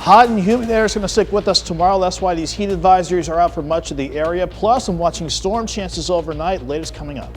Hot and humid air is going to stick with us tomorrow. That's why these heat advisories are out for much of the area. Plus, I'm watching storm chances overnight. Latest coming up.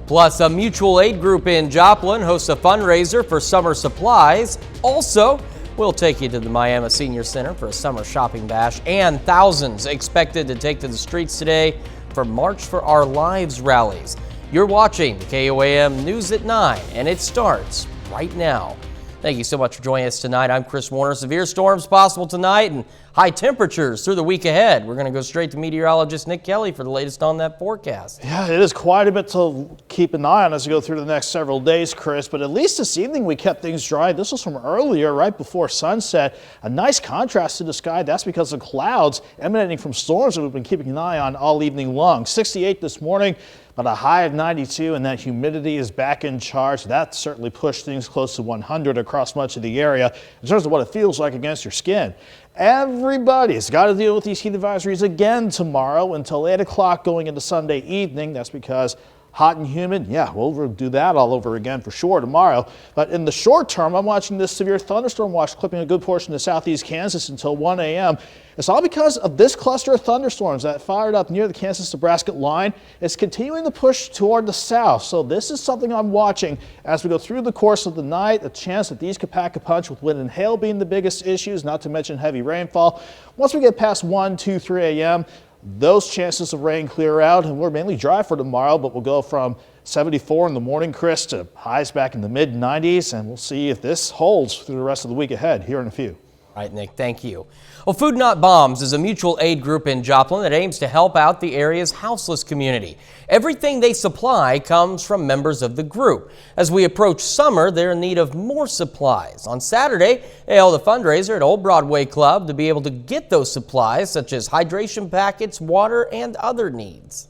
Plus, a mutual aid group in Joplin hosts a fundraiser for summer supplies. Also, we'll take you to the Miami Senior Center for a summer shopping bash, and thousands expected to take to the streets today for March for Our Lives rallies. You're watching the KOAM News at 9, and it starts right now. Thank you so much for joining us tonight. I'm Chris Warner. Severe storms possible tonight and high temperatures through the week ahead. We're going to go straight to meteorologist Nick Kelly for the latest on that forecast. Yeah, it is quite a bit to keep an eye on as we go through the next several days, Chris. But at least this evening we kept things dry. This was from earlier, right before sunset. A nice contrast to the sky. That's because of clouds emanating from storms that we've been keeping an eye on all evening long. 68 this morning. But a high of 92, and that humidity is back in charge. That certainly pushed things close to 100 across much of the area in terms of what it feels like against your skin. Everybody's got to deal with these heat advisories again tomorrow until 8 o'clock going into Sunday evening. That's because hot and humid, yeah, we'll do that all over again for sure tomorrow. But in the short term, I'm watching this severe thunderstorm watch clipping a good portion of southeast Kansas until 1 a.m. It's all because of this cluster of thunderstorms that fired up near the Kansas-Nebraska line. It's continuing to push toward the south. So this is something I'm watching as we go through the course of the night. A chance that these could pack a punch, with wind and hail being the biggest issues, not to mention heavy rainfall. Once we get past 1, 2, 3 a.m., those chances of rain clear out, and we're mainly dry for tomorrow, but we'll go from 74 in the morning, Chris, to highs back in the mid-90s, and we'll see if this holds through the rest of the week ahead here in a few. All right, Nick, thank you. Well, Food Not Bombs is a mutual aid group in Joplin that aims to help out the area's houseless community. Everything they supply comes from members of the group. As we approach summer, they're in need of more supplies. On Saturday, they held a fundraiser at Old Broadway Club to be able to get those supplies, such as hydration packets, water, and other needs.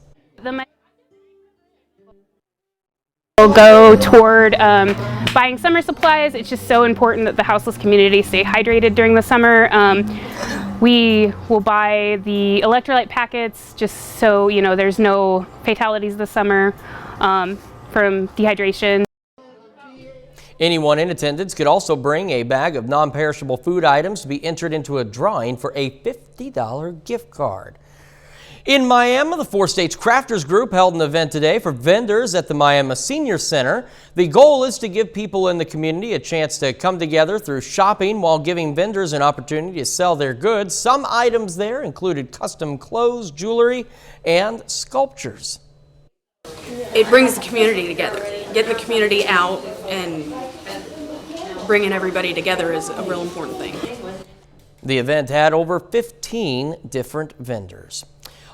Will go toward buying summer supplies. It's just so important that the houseless community stay hydrated during the summer. We will buy the electrolyte packets just so there's no fatalities this summer from dehydration. Anyone in attendance could also bring a bag of non-perishable food items to be entered into a drawing for a $50 gift card. In Miami, the Four States Crafters Group held an event today for vendors at the Miami Senior Center. The goal is to give people in the community a chance to come together through shopping while giving vendors an opportunity to sell their goods. Some items there included custom clothes, jewelry, and sculptures. It brings the community together. Getting the community out and bringing everybody together is a real important thing. The event had over 15 different vendors.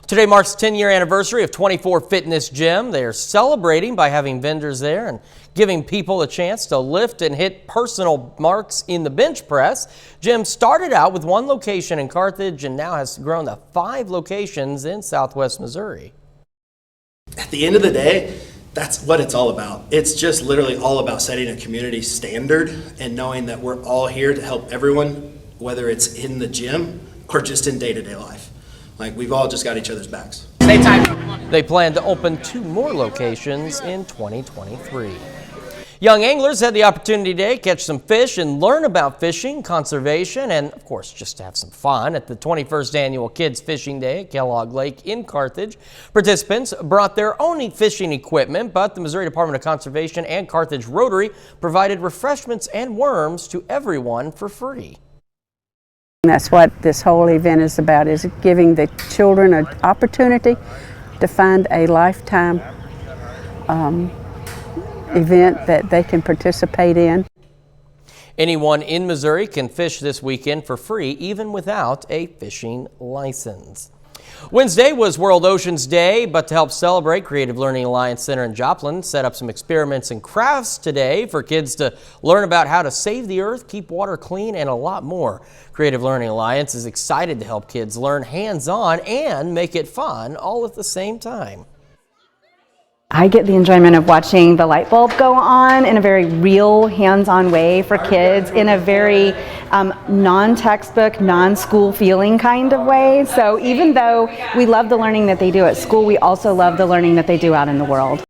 Today marks the 10-year anniversary of 24 Fitness Gym. They are celebrating by having vendors there and giving people a chance to lift and hit personal marks in the bench press. Gym started out with one location in Carthage and now has grown to 5 locations in Southwest Missouri. At the end of the day, that's what it's all about. It's just literally all about setting a community standard and knowing that we're all here to help everyone, whether it's in the gym or just in day-to-day life. Like, we've all just got each other's backs. They plan to open 2 more locations in 2023. Young anglers had the opportunity today to catch some fish and learn about fishing, conservation, and of course just to have some fun at the 21st Annual Kids Fishing Day at Kellogg Lake in Carthage. Participants brought their own fishing equipment, but the Missouri Department of Conservation and Carthage Rotary provided refreshments and worms to everyone for free. That's what this whole event is about, is giving the children an opportunity to find a lifetime event that they can participate in. Anyone in Missouri can fish this weekend for free, even without a fishing license. Wednesday was World Oceans Day, but to help celebrate, Creative Learning Alliance Center in Joplin set up some experiments and crafts today for kids to learn about how to save the earth, keep water clean, and a lot more. Creative Learning Alliance is excited to help kids learn hands-on and make it fun all at the same time. I get the enjoyment of watching the light bulb go on in a very real, hands-on way for kids, in a very non-textbook, non-school feeling kind of way. So even though we love the learning that they do at school, we also love the learning that they do out in the world.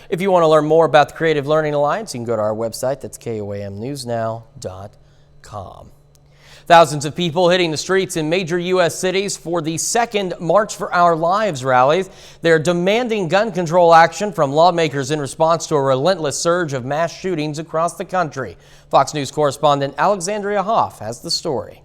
If you want to learn more about the Creative Learning Alliance, you can go to our website. That's KOAMnewsnow.com. Thousands of people hitting the streets in major U.S. cities for the second March for Our Lives rallies. They're demanding gun control action from lawmakers in response to a relentless surge of mass shootings across the country. Fox News correspondent Alexandria Hoff has the story.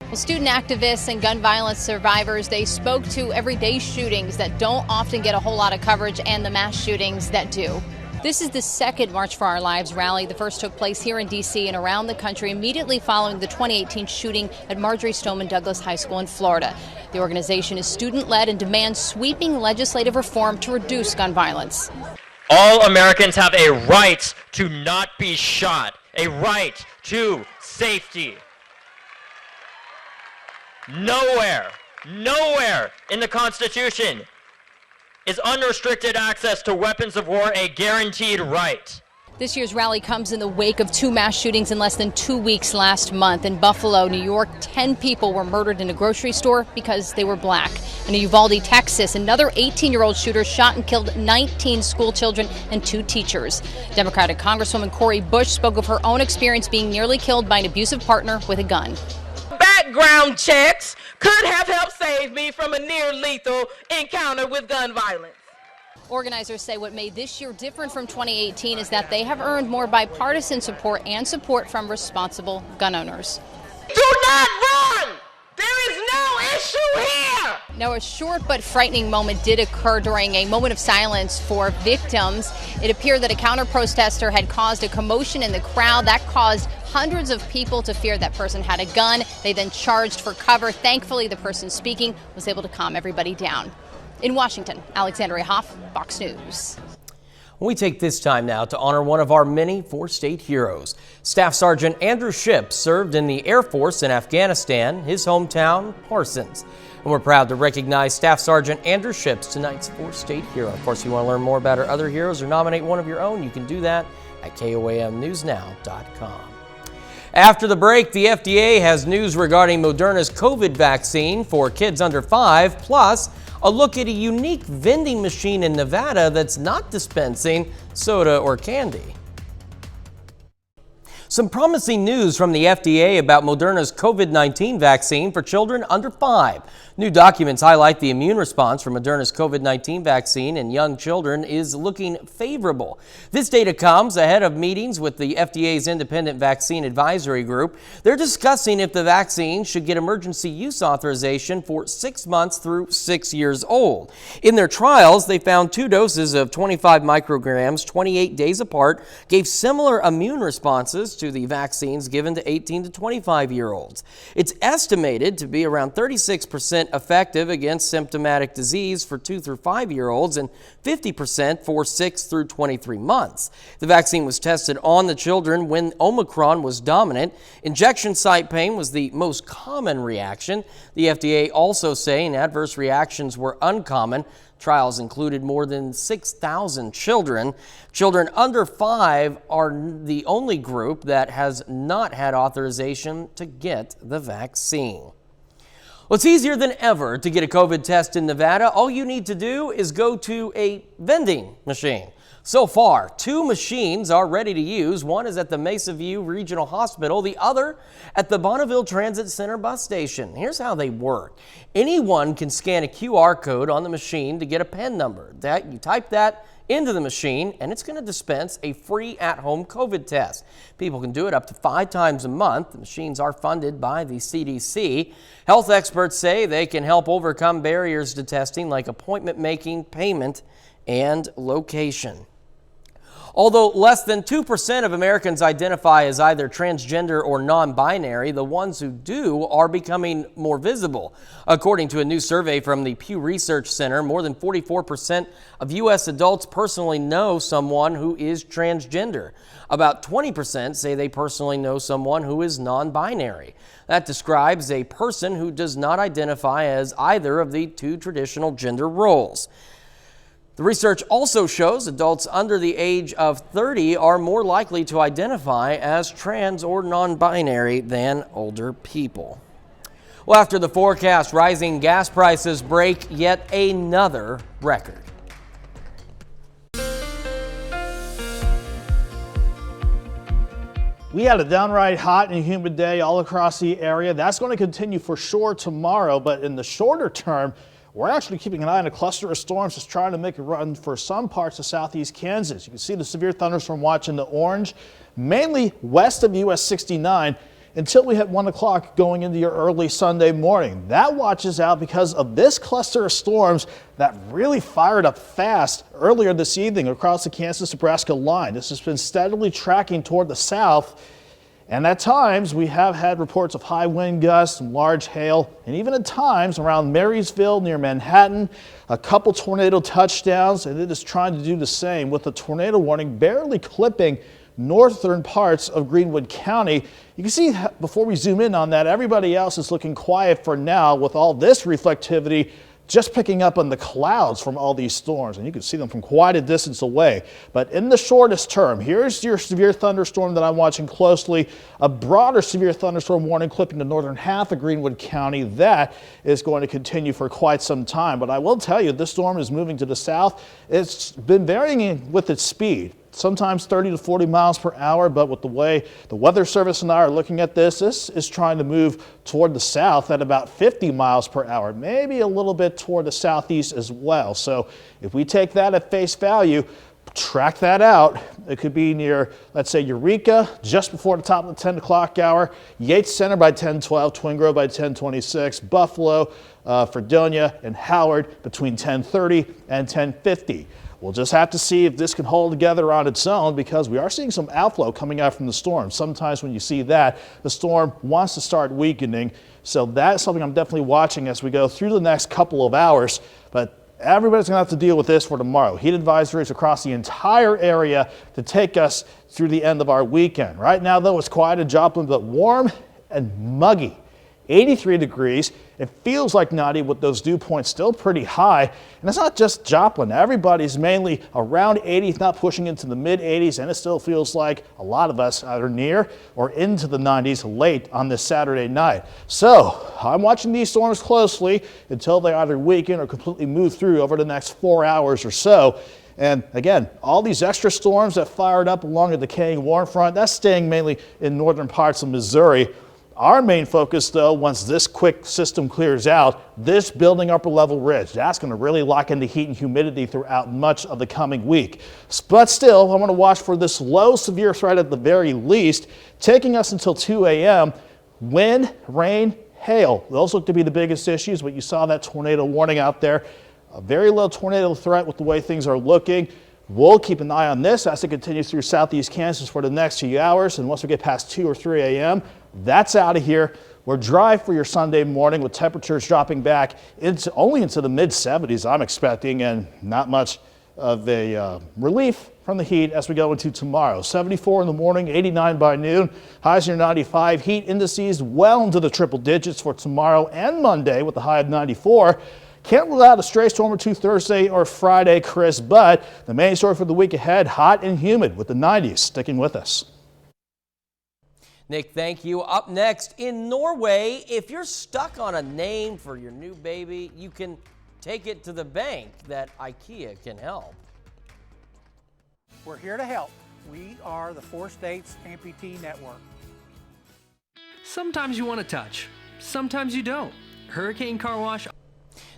Well, student activists and gun violence survivors, they spoke to everyday shootings that don't often get a whole lot of coverage and the mass shootings that do. This is the second March for Our Lives rally. The first took place here in D.C. and around the country immediately following the 2018 shooting at Marjory Stoneman Douglas High School in Florida. The organization is student-led and demands sweeping legislative reform to reduce gun violence. All Americans have a right to not be shot, a right to safety. Nowhere in the Constitution is unrestricted access to weapons of war a guaranteed right. This year's rally comes in the wake of 2 mass shootings in less than 2 weeks last month. In Buffalo, New York, 10 people were murdered in a grocery store because they were black. In Uvalde, Texas, another 18-year-old shooter shot and killed 19 school children and 2 teachers. Democratic Congresswoman Cori Bush spoke of her own experience being nearly killed by an abusive partner with a gun. Background checks could have helped save me from a near lethal encounter with gun violence. Organizers say what made this year different from 2018 is that they have earned more bipartisan support and support from responsible gun owners. Do not run! There is no issue here! Now, a short but frightening moment did occur during a moment of silence for victims. It appeared that a counter-protester had caused a commotion in the crowd that caused hundreds of people to fear that person had a gun. They then charged for cover. Thankfully, the person speaking was able to calm everybody down. In Washington, Alexandria Hoff, Fox News. We take this time now to honor one of our many 4-state heroes. Staff Sergeant Andrew Shipp served in the Air Force in Afghanistan, his hometown, Parsons. And we're proud to recognize Staff Sergeant Andrew Shipp, tonight's 4-state hero. Of course, if you want to learn more about our other heroes or nominate one of your own, you can do that at KOAMNewsNow.com. After the break, the FDA has news regarding Moderna's COVID vaccine for kids under 5, plus a look at a unique vending machine in Nevada that's not dispensing soda or candy. Some promising news from the FDA about Moderna's COVID-19 vaccine for children under 5. New documents highlight the immune response from Moderna's COVID-19 vaccine in young children is looking favorable. This data comes ahead of meetings with the FDA's Independent Vaccine Advisory Group. They're discussing if the vaccine should get emergency use authorization for 6 months through 6 years old. In their trials, they found 2 doses of 25 micrograms 28 days apart gave similar immune responses to the vaccines given to 18 to 25-year-olds. It's estimated to be around 36% effective against symptomatic disease for 2 through 5-year-olds and 50% for 6 through 23 months. The vaccine was tested on the children when Omicron was dominant. Injection site pain was the most common reaction. The FDA also saying adverse reactions were uncommon. Trials included more than 6,000 children. Children under 5 are the only group that has not had authorization to get the vaccine. Well, it's easier than ever to get a COVID test in Nevada. All you need to do is go to a vending machine. So far, 2 machines are ready to use. One is at the Mesa View Regional Hospital, the other at the Bonneville Transit Center bus station. Here's how they work. Anyone can scan a QR code on the machine to get a PIN number. You type that into the machine, and it's going to dispense a free at-home COVID test. People can do it up to 5 times a month. The machines are funded by the CDC. Health experts say they can help overcome barriers to testing like appointment making, payment, and location. Although less than 2% of Americans identify as either transgender or non-binary, the ones who do are becoming more visible. According to a new survey from the Pew Research Center, more than 44% of U.S. adults personally know someone who is transgender. About 20% say they personally know someone who is non-binary. That describes a person who does not identify as either of the 2 traditional gender roles. The research also shows adults under the age of 30 are more likely to identify as trans or non-binary than older people. Well, after the forecast, rising gas prices break yet another record. We had a downright hot and humid day all across the area. That's going to continue for sure tomorrow, but in the shorter term, we're actually keeping an eye on a cluster of storms that's trying to make a run for some parts of southeast Kansas. You can see the severe thunderstorm watch in the orange, mainly west of US 69 until we hit 1 o'clock going into your early Sunday morning. That watch is out because of this cluster of storms that really fired up fast earlier this evening across the Kansas-Nebraska line. This has been steadily tracking toward the south. And at times, we have had reports of high wind gusts, some large hail, and even at times around Marysville near Manhattan, a couple tornado touchdowns, and it is trying to do the same with a tornado warning barely clipping northern parts of Greenwood County. You can see before we zoom in on that, everybody else is looking quiet for now with all this reflectivity just picking up on the clouds from all these storms, and you can see them from quite a distance away. But in the shortest term, here's your severe thunderstorm that I'm watching closely. A broader severe thunderstorm warning clipping the northern half of Greenwood County. That is going to continue for quite some time. But I will tell you, this storm is moving to the south. It's been varying with its speed. Sometimes 30 to 40 miles per hour, but with the way the Weather Service and I are looking at this is trying to move toward the south at about 50 miles per hour, maybe a little bit toward the southeast as well. So if we take that at face value, track that out, it could be near, let's say, Eureka just before the top of the 10 o'clock hour, Yates Center by 10:12, Twin Grove by 10:26, Buffalo, Fredonia, and Howard between 10:30 and 10:50. We'll just have to see if this can hold together on its own, because we are seeing some outflow coming out from the storm. Sometimes when you see that, the storm wants to start weakening. So that's something I'm definitely watching as we go through the next couple of hours. But everybody's going to have to deal with this for tomorrow. Heat advisories across the entire area to take us through the end of our weekend. Right now, though, it's quiet in Joplin, but warm and muggy. 83 degrees. It feels like 90 with those dew points still pretty high. And it's not just Joplin. Everybody's mainly around 80, not pushing into the mid 80s. And it still feels like a lot of us either near or into the 90s late on this Saturday night. So I'm watching these storms closely until they either weaken or completely move through over the next 4 hours or so. And again, all these extra storms that fired up along the decaying warm front, that's staying mainly in northern parts of Missouri. Our main focus, though, once this quick system clears out, this building upper level ridge, that's going to really lock in the heat and humidity throughout much of the coming week. But still, I want to watch for this low severe threat at the very least, taking us until 2 a.m. Wind, rain, hail. Those look to be the biggest issues, but you saw that tornado warning out there. A very low tornado threat with the way things are looking. We'll keep an eye on this as it continues through southeast Kansas for the next few hours. And once we get past 2 or 3 a.m., that's out of here. We're dry for your Sunday morning with temperatures dropping back only into the mid 70s, I'm expecting, and not much of a relief from the heat as we go into tomorrow. 74 in the morning, 89 by noon, highs near 95. Heat indices well into the triple digits for tomorrow and Monday with a high of 94. Can't rule out a stray storm or two Thursday or Friday, Chris, but the main story for the week ahead, hot and humid with the 90s sticking with us. Nick, thank you. Up next, in Norway, if you're stuck on a name for your new baby, you can take it to the bank that IKEA can help. We're here to help. We are the 4 States Amputee Network. Sometimes you want to touch, sometimes you don't. Hurricane Car Wash.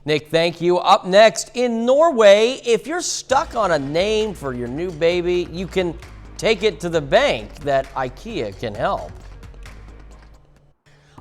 Nick, thank you. Up next, in Norway, if you're stuck on a name for your new baby, you can take it to the bank that IKEA can help.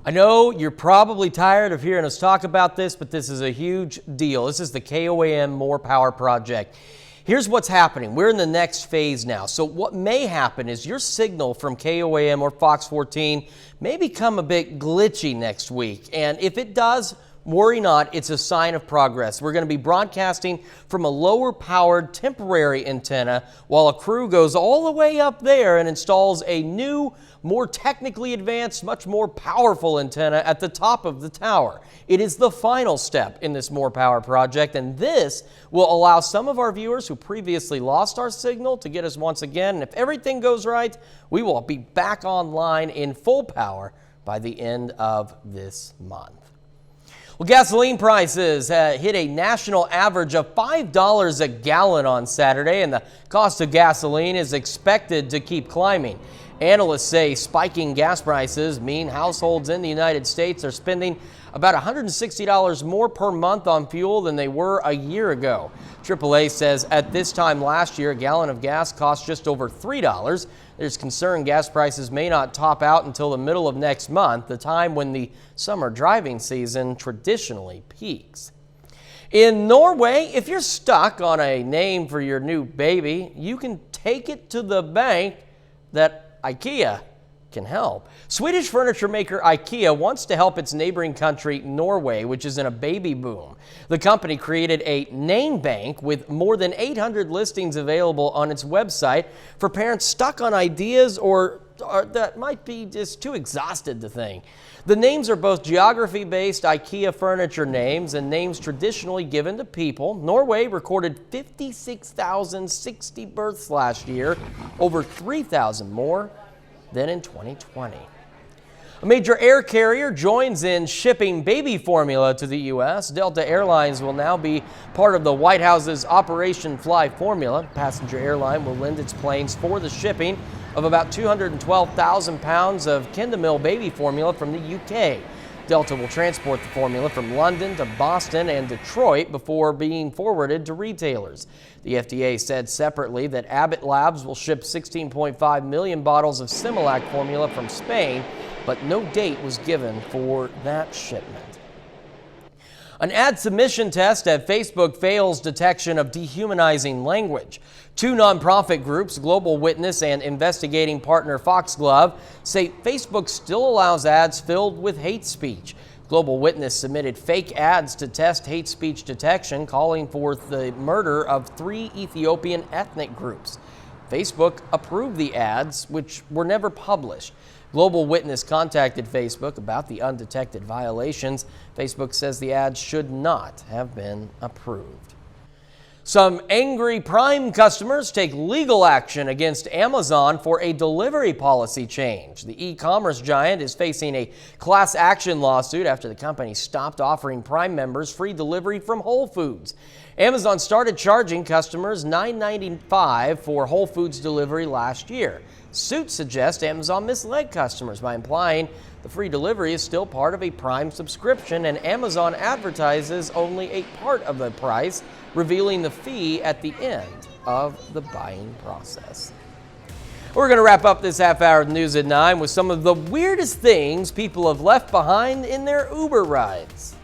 I know you're probably tired of hearing us talk about this, but this is a huge deal. This is the KOAM More Power Project. Here's what's happening. We're in the next phase now. So what may happen is your signal from KOAM or Fox 14 may become a bit glitchy next week. And if it does, worry not, it's a sign of progress. We're going to be broadcasting from a lower powered temporary antenna while a crew goes all the way up there and installs a new, more technically advanced, much more powerful antenna at the top of the tower. It is the final step in this More Power project, and this will allow some of our viewers who previously lost our signal to get us once again. And if everything goes right, we will be back online in full power by the end of this month. Well, gasoline prices hit a national average of $5 a gallon on Saturday, and the cost of gasoline is expected to keep climbing. Analysts say spiking gas prices mean households in the United States are spending about $160 more per month on fuel than they were a year ago. AAA says at this time last year, a gallon of gas cost just over $3. There's concern gas prices may not top out until the middle of next month, the time when the summer driving season traditionally peaks. In Norway, if you're stuck on a name for your new baby, you can take it to the bank that IKEA can help. Swedish furniture maker IKEA wants to help its neighboring country, Norway, which is in a baby boom. The company created a name bank with more than 800 listings available on its website for parents stuck on ideas or that might be just too exhausted to think. The names are both geography-based IKEA furniture names and names traditionally given to people. Norway recorded 56,060 births last year, over 3,000 more than in 2020. A major air carrier joins in shipping baby formula to the U.S. Delta Airlines will now be part of the White House's Operation Fly Formula. Passenger airline will lend its planes for the shipping of about 212,000 pounds of Kendamil baby formula from the UK. Delta will transport the formula from London to Boston and Detroit before being forwarded to retailers. The FDA said separately that Abbott Labs will ship 16.5 million bottles of Similac formula from Spain, but no date was given for that shipment. An ad submission test at Facebook fails detection of dehumanizing language. Two nonprofit groups, Global Witness and investigating partner Foxglove, say Facebook still allows ads filled with hate speech. Global Witness submitted fake ads to test hate speech detection, calling for the murder of 3 Ethiopian ethnic groups. Facebook approved the ads, which were never published. Global Witness contacted Facebook about the undetected violations. Facebook says the ads should not have been approved. Some angry Prime customers take legal action against Amazon for a delivery policy change. The e-commerce giant is facing a class action lawsuit after the company stopped offering Prime members free delivery from Whole Foods. Amazon started charging customers $9.95 for Whole Foods delivery last year. Suit suggests Amazon misled customers by implying the free delivery is still part of a Prime subscription, and Amazon advertises only a part of the price, revealing the fee at the end of the buying process. We're going to wrap up this half hour of News at 9 with some of the weirdest things people have left behind in their Uber rides.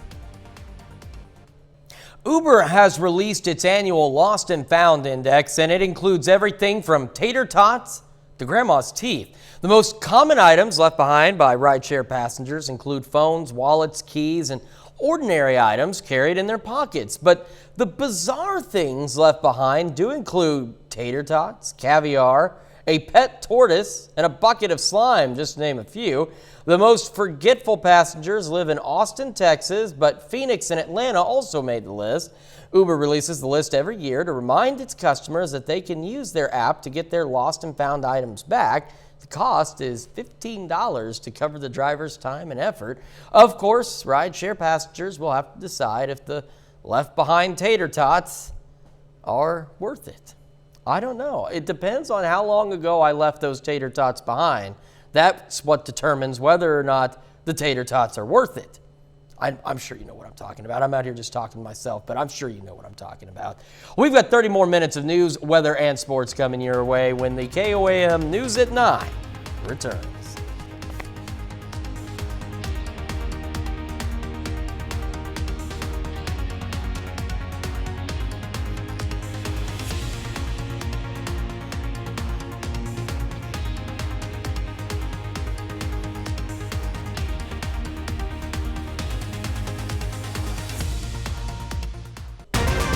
Uber has released its annual Lost and Found Index, and it includes everything from tater tots to grandma's teeth. The most common items left behind by rideshare passengers include phones, wallets, keys, and ordinary items carried in their pockets. But the bizarre things left behind do include tater tots, caviar, a pet tortoise, and a bucket of slime, just to name a few. The most forgetful passengers live in Austin, Texas, but Phoenix and Atlanta also made the list. Uber releases the list every year to remind its customers that they can use their app to get their lost and found items back. The cost is $15 to cover the driver's time and effort. Of course, rideshare passengers will have to decide if the left behind tater tots are worth it. I don't know. It depends on how long ago I left those tater tots behind. That's what determines whether or not the tater tots are worth it. I'm sure you know what I'm talking about. I'm out here just talking to myself, but I'm sure you know what I'm talking about. We've got 30 more minutes of news, weather, and sports coming your way when the KOAM News at 9 returns.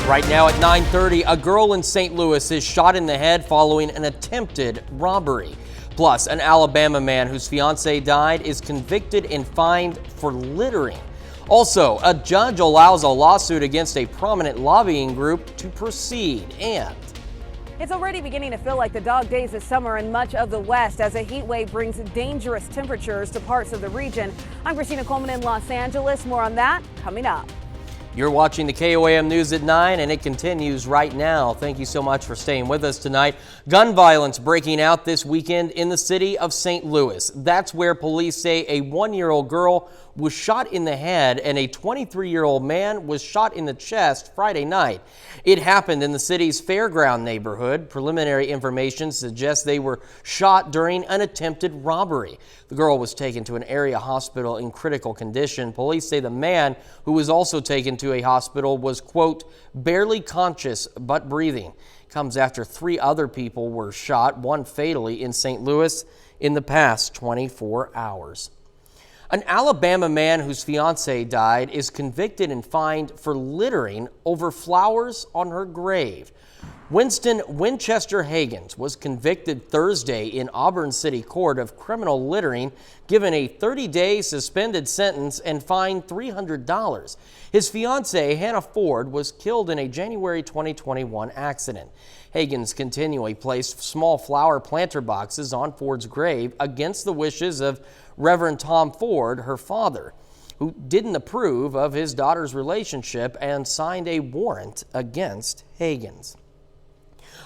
Right now at 9:30, a girl in St. Louis is shot in the head following an attempted robbery. Plus, an Alabama man whose fiancée died is convicted and fined for littering. Also, a judge allows a lawsuit against a prominent lobbying group to proceed. And it's already beginning to feel like the dog days of summer in much of the West as a heat wave brings dangerous temperatures to parts of the region. I'm Christina Coleman in Los Angeles. More on that coming up. You're watching the KOAM News at 9, and it continues right now. Thank you so much for staying with us tonight. Gun violence breaking out this weekend in the city of St. Louis. That's where police say a 1-year-old girl was shot in the head and a 23-year-old man was shot in the chest Friday night. It happened in the city's Fairground neighborhood. Preliminary information suggests they were shot during an attempted robbery. The girl was taken to an area hospital in critical condition. Police say the man, who was also taken to a hospital, was, quote, barely conscious but breathing. Comes after 3 other people were shot, one fatally, in St. Louis in the past 24 hours. An Alabama man whose fiancee died is convicted and fined for littering over flowers on her grave. Winston Winchester Hagens was convicted Thursday in Auburn City Court of criminal littering, given a 30-day suspended sentence and fined $300. His fiancee, Hannah Ford, was killed in a January 2021 accident. Hagens continually placed small flower planter boxes on Ford's grave against the wishes of Reverend Tom Ford, her father, who didn't approve of his daughter's relationship and signed a warrant against Hagens.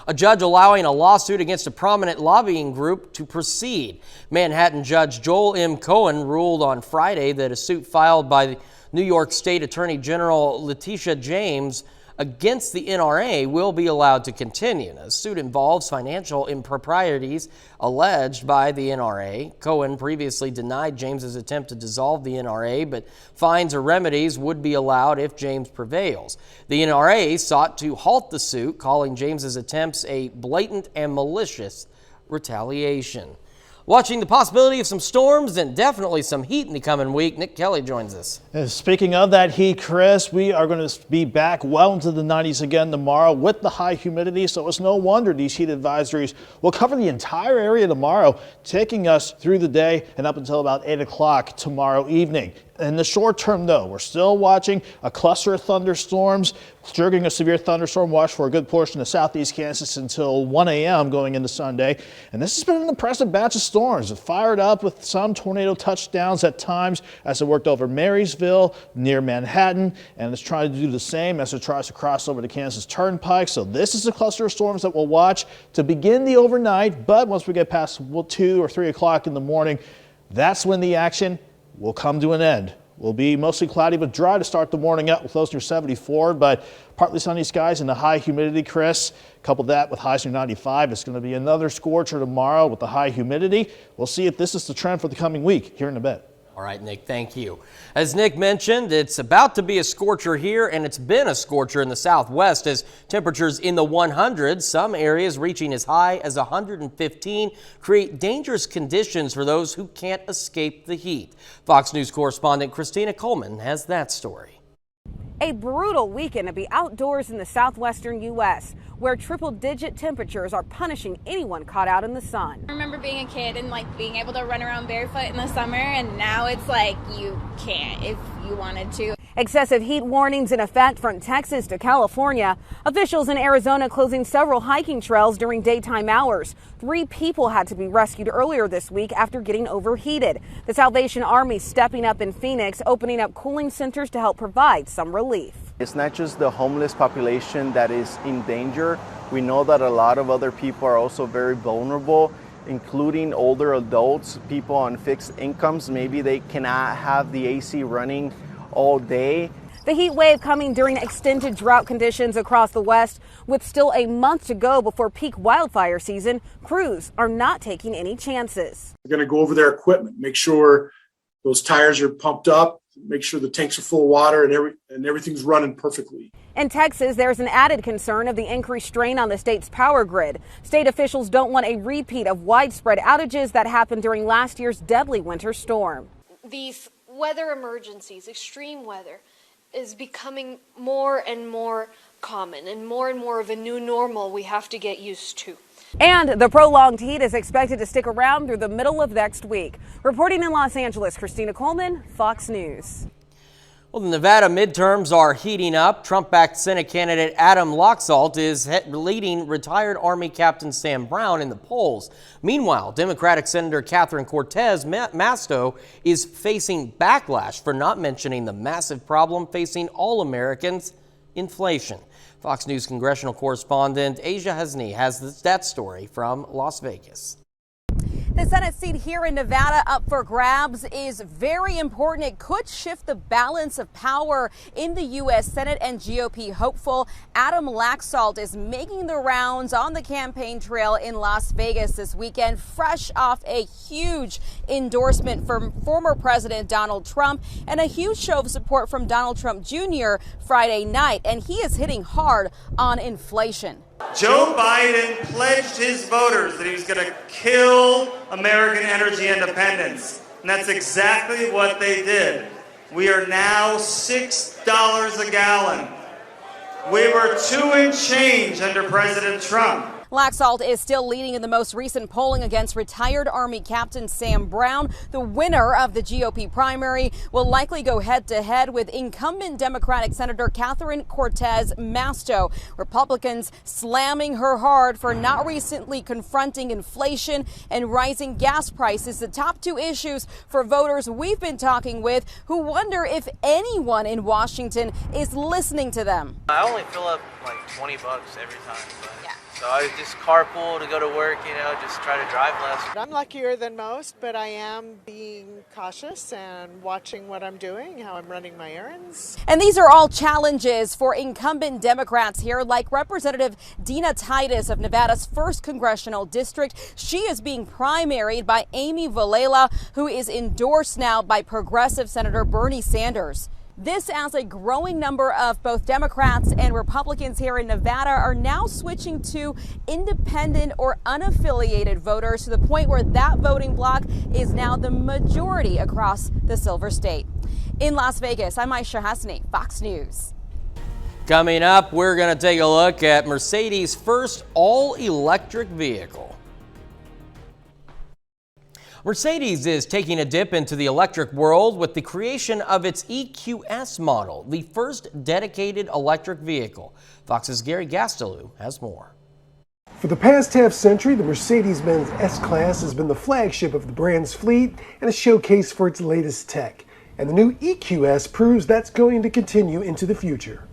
A judge allowing a lawsuit against a prominent lobbying group to proceed. Manhattan Judge Joel M. Cohen ruled on Friday that a suit filed by New York State Attorney General Letitia James against the NRA will be allowed to continue. The suit involves financial improprieties alleged by the NRA. Cohen previously denied James's attempt to dissolve the NRA, but fines or remedies would be allowed if James prevails. The NRA sought to halt the suit, calling James's attempts a blatant and malicious retaliation. Watching the possibility of some storms and definitely some heat in the coming week, Nick Kelly joins us. Speaking of that heat, Chris, we are going to be back well into the 90s again tomorrow with the high humidity, so it's no wonder these heat advisories will cover the entire area tomorrow, taking us through the day and up until about 8 o'clock tomorrow evening. In the short term, though, we're still watching a cluster of thunderstorms, triggering a severe thunderstorm watch for a good portion of southeast Kansas until 1 a.m. going into Sunday. And this has been an impressive batch of storms. It fired up with some tornado touchdowns at times as it worked over Marysville, near Manhattan, and it's trying to do the same as it tries to cross over the Kansas Turnpike. So this is a cluster of storms that we'll watch to begin the overnight, but once we get past 2 or 3 o'clock in the morning, that's when the action will come to an end. Will be mostly cloudy but dry to start the morning out with lows near 74, but partly sunny skies and the high humidity, Chris. Couple that with highs near 95. It's going to be another scorcher tomorrow with the high humidity. We'll see if this is the trend for the coming week here in a bit. All right, Nick, thank you. As Nick mentioned, it's about to be a scorcher here, and it's been a scorcher in the southwest as temperatures in the 100s, some areas reaching as high as 115, create dangerous conditions for those who can't escape the heat. Fox News correspondent Christina Coleman has that story. A brutal weekend to be outdoors in the southwestern U.S., where triple-digit temperatures are punishing anyone caught out in the sun. I remember being a kid and being able to run around barefoot in the summer, and now it's you can't if you wanted to. Excessive heat warnings in effect from Texas to California. Officials in Arizona closing several hiking trails during daytime hours. 3 people had to be rescued earlier this week after getting overheated. The Salvation Army stepping up in Phoenix, opening up cooling centers to help provide some relief. It's not just the homeless population that is in danger. We know that a lot of other people are also very vulnerable, including older adults, people on fixed incomes. Maybe they cannot have the AC running all day. The heat wave coming during extended drought conditions across the West. With still a month to go before peak wildfire season, crews are not taking any chances. We're going to go over their equipment, make sure those tires are pumped up, make sure the tanks are full of water and everything's running perfectly. In Texas, there's an added concern of the increased strain on the state's power grid. State officials don't want a repeat of widespread outages that happened during last year's deadly winter storm. These weather emergencies, extreme weather, is becoming more and more common and more of a new normal we have to get used to. And the prolonged heat is expected to stick around through the middle of next week. Reporting in Los Angeles, Christina Coleman, Fox News. Well, the Nevada midterms are heating up. Trump-backed Senate candidate Adam Laxalt is leading retired Army Captain Sam Brown in the polls. Meanwhile, Democratic Senator Catherine Cortez Masto is facing backlash for not mentioning the massive problem facing all Americans, inflation. Fox News congressional correspondent Asia Hasni has that story from Las Vegas. The Senate seat here in Nevada up for grabs is very important. It could shift the balance of power in the U.S. Senate, and GOP hopeful Adam Laxalt is making the rounds on the campaign trail in Las Vegas this weekend, fresh off a huge endorsement from former President Donald Trump and a huge show of support from Donald Trump Jr. Friday night, and he is hitting hard on inflation. Joe Biden pledged his voters that he was going to kill American energy independence, and that's exactly what they did. We are now $6 a gallon. We were 2 and change under President Trump. Laxalt is still leading in the most recent polling against retired Army Captain Sam Brown. The winner of the GOP primary will likely go head-to-head with incumbent Democratic Senator Catherine Cortez Masto. Republicans slamming her hard for not recently confronting inflation and rising gas prices, the top 2 issues for voters we've been talking with who wonder if anyone in Washington is listening to them. I only fill up like $20 every time. So I just carpool to go to work, just try to drive less. I'm luckier than most, but I am being cautious and watching what I'm doing, how I'm running my errands. And these are all challenges for incumbent Democrats here, like Representative Dina Titus of Nevada's 1st Congressional District. She is being primaried by Amy Vilela, who is endorsed now by progressive Senator Bernie Sanders. This as a growing number of both Democrats and Republicans here in Nevada are now switching to independent or unaffiliated voters to the point where that voting bloc is now the majority across the Silver State. In Las Vegas, I'm Aisha Hasni, Fox News. Coming up, we're going to take a look at Mercedes' first all-electric vehicle. Mercedes is taking a dip into the electric world with the creation of its EQS model, the first dedicated electric vehicle. Fox's Gary Gastelou has more. For the past half-century, the Mercedes-Benz S-Class has been the flagship of the brand's fleet and a showcase for its latest tech. And the new EQS proves that's going to continue into the future.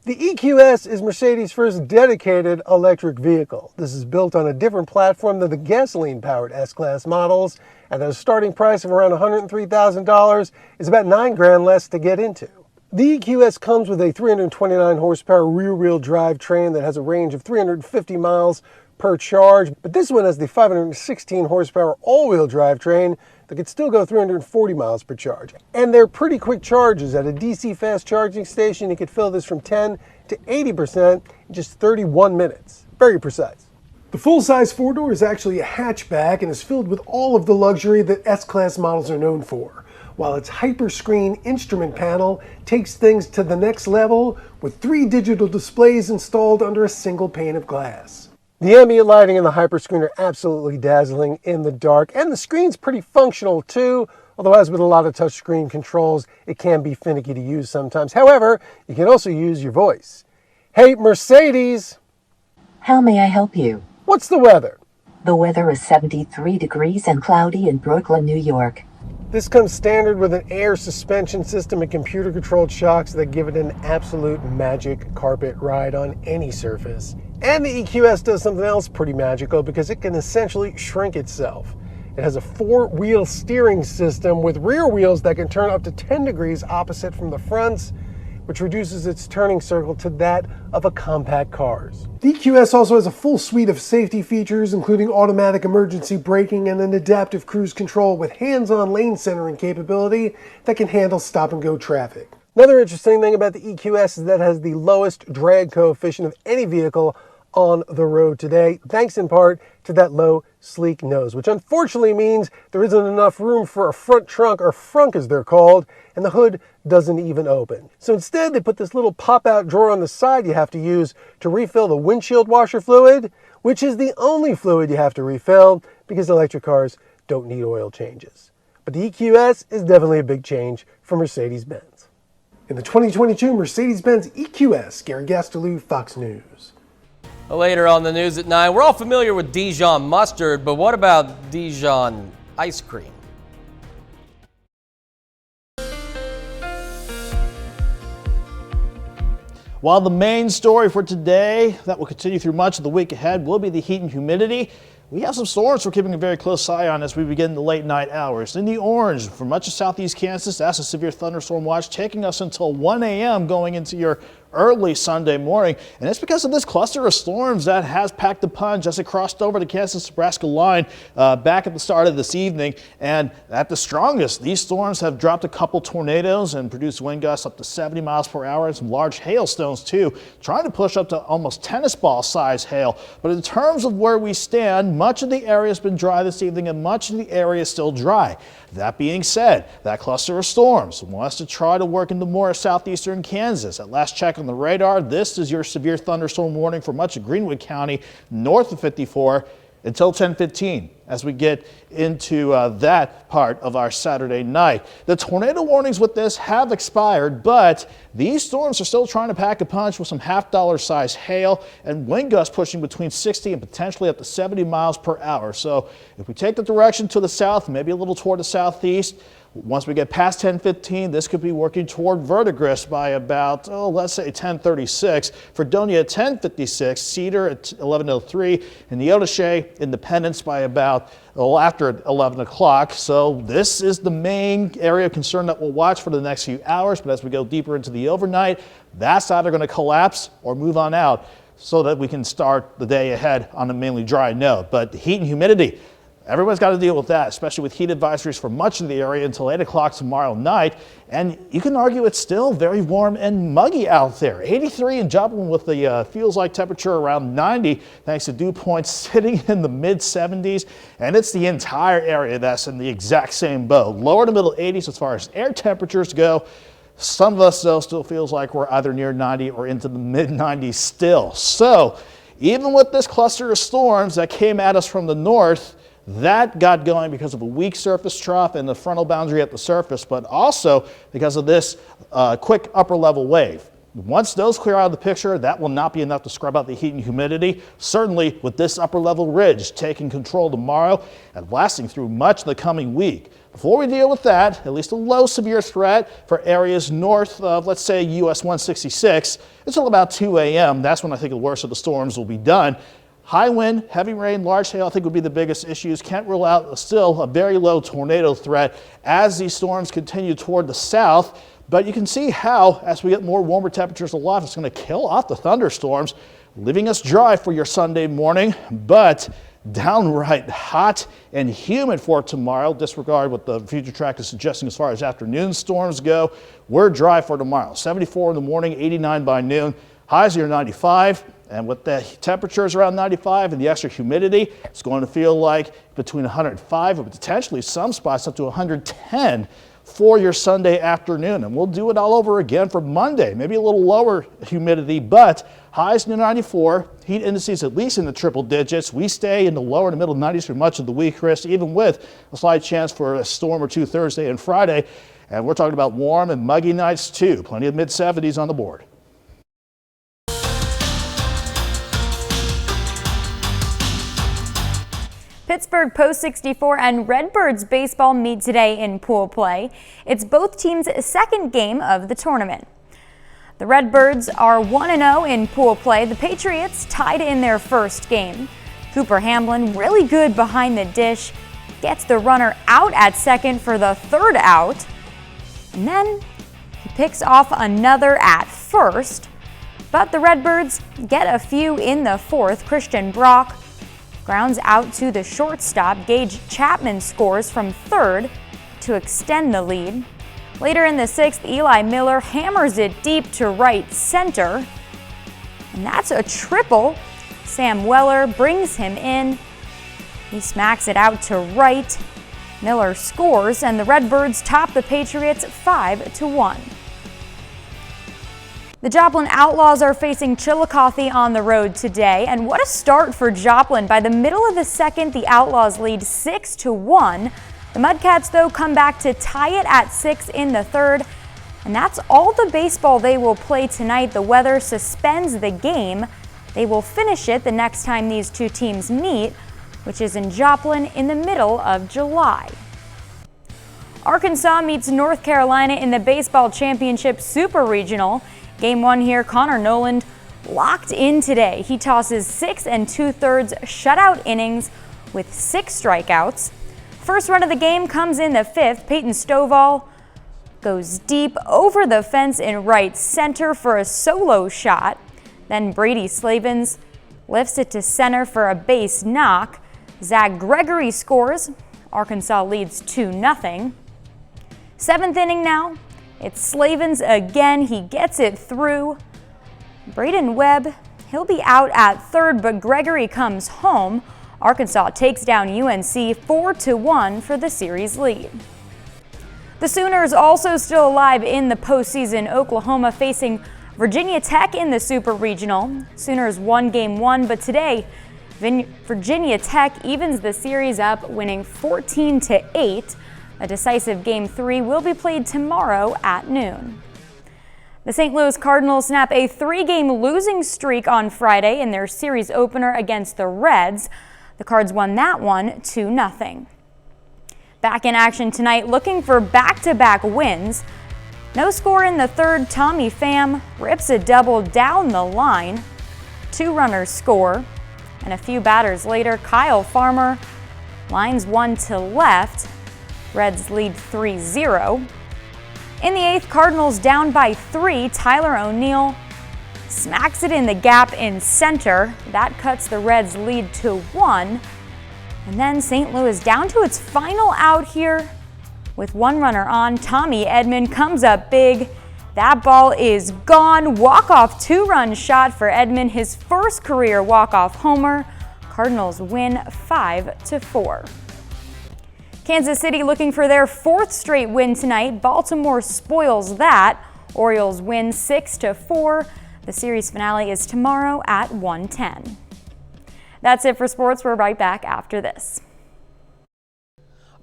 The EQS is Mercedes' first dedicated electric vehicle. This is built on a different platform than the gasoline-powered S-Class models, and at a starting price of around $103,000 is about $9,000 less to get into. The EQS comes with a 329 horsepower rear-wheel drive train that has a range of 350 miles per charge, but this one has the 516 horsepower all-wheel drive train that could still go 340 miles per charge. And they're pretty quick charges. At a DC fast charging station, you could fill this from 10 to 80% in just 31 minutes. Very precise. The full-size four-door is actually a hatchback and is filled with all of the luxury that S-Class models are known for, while its hyper-screen instrument panel takes things to the next level with 3 digital displays installed under a single pane of glass. The ambient lighting in the hyperscreen are absolutely dazzling in the dark, and the screen's pretty functional too, although as with a lot of touchscreen controls, it can be finicky to use sometimes. However, you can also use your voice. Hey, Mercedes! How may I help you? What's the weather? The weather is 73 degrees and cloudy in Brooklyn, New York. This comes standard with an air suspension system and computer-controlled shocks that give it an absolute magic carpet ride on any surface. And the EQS does something else pretty magical because it can essentially shrink itself. It has a 4-wheel steering system with rear wheels that can turn up to 10 degrees opposite from the fronts, which reduces its turning circle to that of a compact car's. The EQS also has a full suite of safety features, including automatic emergency braking and an adaptive cruise control with hands-on lane centering capability that can handle stop-and-go traffic. Another interesting thing about the EQS is that it has the lowest drag coefficient of any vehicle on the road today, thanks in part to that low, sleek nose, which unfortunately means there isn't enough room for a front trunk, or frunk as they're called, and the hood doesn't even open. So instead, they put this little pop-out drawer on the side you have to use to refill the windshield washer fluid, which is the only fluid you have to refill because electric cars don't need oil changes. But the EQS is definitely a big change for Mercedes-Benz. in the 2022 Mercedes-Benz EQS. Gary Gastelou, Fox News. Later on the news at 9, we're all familiar with Dijon mustard, but what about Dijon ice cream? While the main story for today that will continue through much of the week ahead will be the heat and humidity, we have some storms we're keeping a very close eye on as we begin the late night hours. In the orange for much of southeast Kansas, that's a severe thunderstorm watch taking us until 1 a.m. going into your early Sunday morning, and it's because of this cluster of storms that has packed the punch as it crossed over the Kansas-Nebraska line back at the start of this evening. And at the strongest, these storms have dropped a couple tornadoes and produced wind gusts up to 70 miles per hour and some large hailstones too, trying to push up to almost tennis ball size hail. But in terms of where we stand, much of the area has been dry this evening and much of the area is still dry. That being said, that cluster of storms wants to try to work into more southeastern Kansas. At last check on the radar, this is your severe thunderstorm warning for much of Greenwood County north of 54 until 10:15 as we get into that part of our Saturday night. The tornado warnings with this have expired, but these storms are still trying to pack a punch with some half-dollar size hail and wind gusts pushing between 60 and potentially up to 70 miles per hour. So if we take the direction to the south, maybe a little toward the southeast, once we get past 10:15, this could be working toward verdigris by about, let's say 10:36. Fredonia at 10:56, Cedar at 11:03, and Neodesha, Independence by about after 11 o'clock. So this is the main area of concern that we'll watch for the next few hours. But as we go deeper into the overnight, that's either going to collapse or move on out so that we can start the day ahead on a mainly dry note. But the heat and humidity, everyone's got to deal with that, especially with heat advisories for much of the area until 8 o'clock tomorrow night. And you can argue it's still very warm and muggy out there. 83 in Joplin with the feels like temperature around 90 thanks to dew points sitting in the mid 70s. And it's the entire area that's in the exact same boat. Lower to middle 80s as far as air temperatures go. Some of us though still feels like we're either near 90 or into the mid 90s still. So even with this cluster of storms that came at us from the north, that got going because of a weak surface trough and the frontal boundary at the surface, but also because of this quick upper level wave. Once those clear out of the picture, that will not be enough to scrub out the heat and humidity. Certainly with this upper level ridge taking control tomorrow and lasting through much of the coming week. Before we deal with that, at least a low severe threat for areas north of, let's say, US 166 until about 2 a.m. That's when I think the worst of the storms will be done. High wind, heavy rain, large hail, I think would be the biggest issues. Can't rule out still a very low tornado threat as these storms continue toward the south. But you can see how, as we get more warmer temperatures aloft, it's going to kill off the thunderstorms, leaving us dry for your Sunday morning, but downright hot and humid for tomorrow. Disregard what the future track is suggesting as far as afternoon storms go. We're dry for tomorrow. 74 in the morning, 89 by noon. Highs near 95. And with the temperatures around 95 and the extra humidity, it's going to feel like between 105 and potentially some spots up to 110 for your Sunday afternoon. And we'll do it all over again for Monday. Maybe a little lower humidity, but highs near 94, heat indices at least in the triple digits. We stay in the lower to middle 90s for much of the week, Chris, even with a slight chance for a storm or two Thursday and Friday. And we're talking about warm and muggy nights too. Plenty of mid 70s on the board. Pittsburgh Post 64 and Redbirds baseball meet today in pool play. It's both teams' second game of the tournament. The Redbirds are 1-0 in pool play. The Patriots tied in their first game. Cooper Hamlin, really good behind the dish, gets the runner out at second for the third out. And then he picks off another at first. But the Redbirds get a few in the fourth. Christian Brock grounds out to the shortstop. Gage Chapman scores from third to extend the lead. Later in the sixth, Eli Miller hammers it deep to right center. And that's a triple. Sam Weller brings him in. He smacks it out to right. Miller scores, and the Redbirds top the Patriots 5-1. The Joplin Outlaws are facing Chillicothe on the road today, and what a start for Joplin. By the middle of the second, the Outlaws lead 6-1. The Mudcats, though, come back to tie it at 6 in the third. And that's all the baseball they will play tonight. The weather suspends the game. They will finish it the next time these two teams meet, which is in Joplin in the middle of July. Arkansas meets North Carolina in the Baseball Championship Super Regional. Game 1 here, Connor Noland locked in today. He tosses 6 2/3 shutout innings with 6 strikeouts. First run of the game comes in the 5th. Peyton Stovall goes deep over the fence in right center for a solo shot. Then Brady Slavens lifts it to center for a base knock. Zach Gregory scores. Arkansas leads 2-0. 7th inning now. It's Slavens again. He gets it through. Braden Webb, he'll be out at third, but Gregory comes home. Arkansas takes down UNC 4-1 for the series lead. The Sooners also still alive in the postseason. Oklahoma facing Virginia Tech in the Super Regional. Sooners won Game 1, but today Virginia Tech evens the series up, winning 14-8. A decisive Game 3 will be played tomorrow at noon. The St. Louis Cardinals snap a 3-game losing streak on Friday in their series opener against the Reds. The Cards won that one 2-0. Back in action tonight, looking for back-to-back wins. No score in the third. Tommy Pham rips a double down the line. 2 runners score. And a few batters later, Kyle Farmer lines one to left. Reds lead 3-0. In the 8th, Cardinals down by 3. Tyler O'Neill smacks it in the gap in center. That cuts the Reds' lead to 1. And then St. Louis down to its final out here with 1 runner on. Tommy Edman comes up big. That ball is gone. Walk-off 2-run shot for Edman, his first career walk-off homer. Cardinals win 5-4. Kansas City looking for their 4th straight win tonight. Baltimore spoils that. Orioles win 6-4. The series finale is tomorrow at 1:10. That's it for sports. We're right back after this.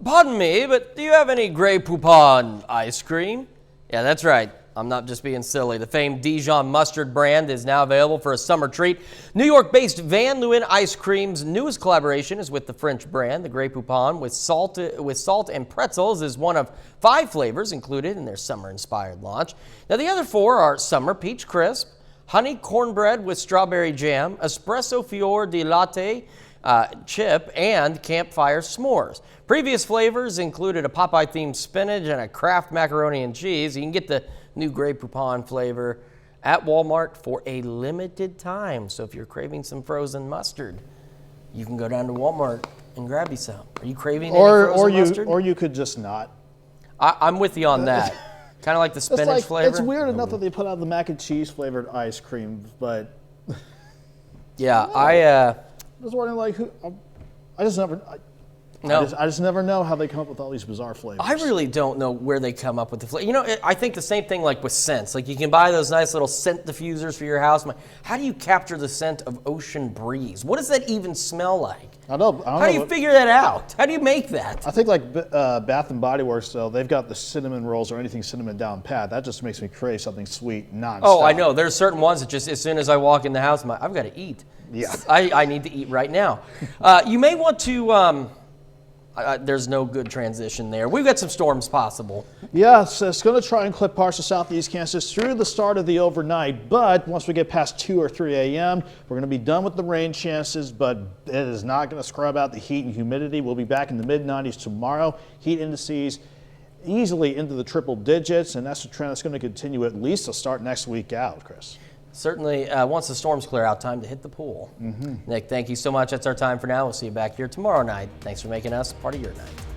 Pardon me, but do you have any Grey Poupon ice cream? Yeah, that's right. I'm not just being silly. The famed Dijon mustard brand is now available for a summer treat. New York-based Van Leeuwen Ice Cream's newest collaboration is with the French brand. The Grey Poupon with salt and pretzels is one of 5 flavors included in their summer-inspired launch. Now, the other 4 are Summer Peach Crisp, Honey Cornbread with Strawberry Jam, Espresso Fior di Latte Chip, and Campfire S'mores. Previous flavors included a Popeye-themed spinach and a Kraft macaroni and cheese. You can get the new Grey Poupon flavor at Walmart for a limited time. So if you're craving some frozen mustard, you can go down to Walmart and grab you some. Are you craving any frozen mustard? Or you could just not. I'm with you on that. Kind of like the spinach flavor. It's weird enough that they put out the mac and cheese flavored ice cream, but yeah, I was wondering, like, I just never know how they come up with all these bizarre flavors. I really don't know where they come up with the flavor. You know, I think the same thing like with scents. Like, you can buy those nice little scent diffusers for your house. How do you capture the scent of ocean breeze? What does that even smell like? I don't know. How do you figure that out? How do you make that? I think like Bath and Body Works, though, they've got the cinnamon rolls or anything cinnamon down pat. That just makes me crave something sweet nonstop. Oh, I know. There's certain ones that just as soon as I walk in the house, I've got to eat. Yeah. I need to eat right now. You may want to... there's no good transition there. We've got some storms possible. Yes, it's going to try and clip parts of southeast Kansas through the start of the overnight, but once we get past 2 or 3 a.m., we're going to be done with the rain chances, but it is not going to scrub out the heat and humidity. We'll be back in the mid-90s tomorrow. Heat indices easily into the triple digits, and that's a trend that's going to continue at least to start next week out, Chris. Certainly, once the storms clear out, time to hit the pool. Nick, thank you so much. That's our time for now. We'll see you back here tomorrow night. Thanks for making us part of your night.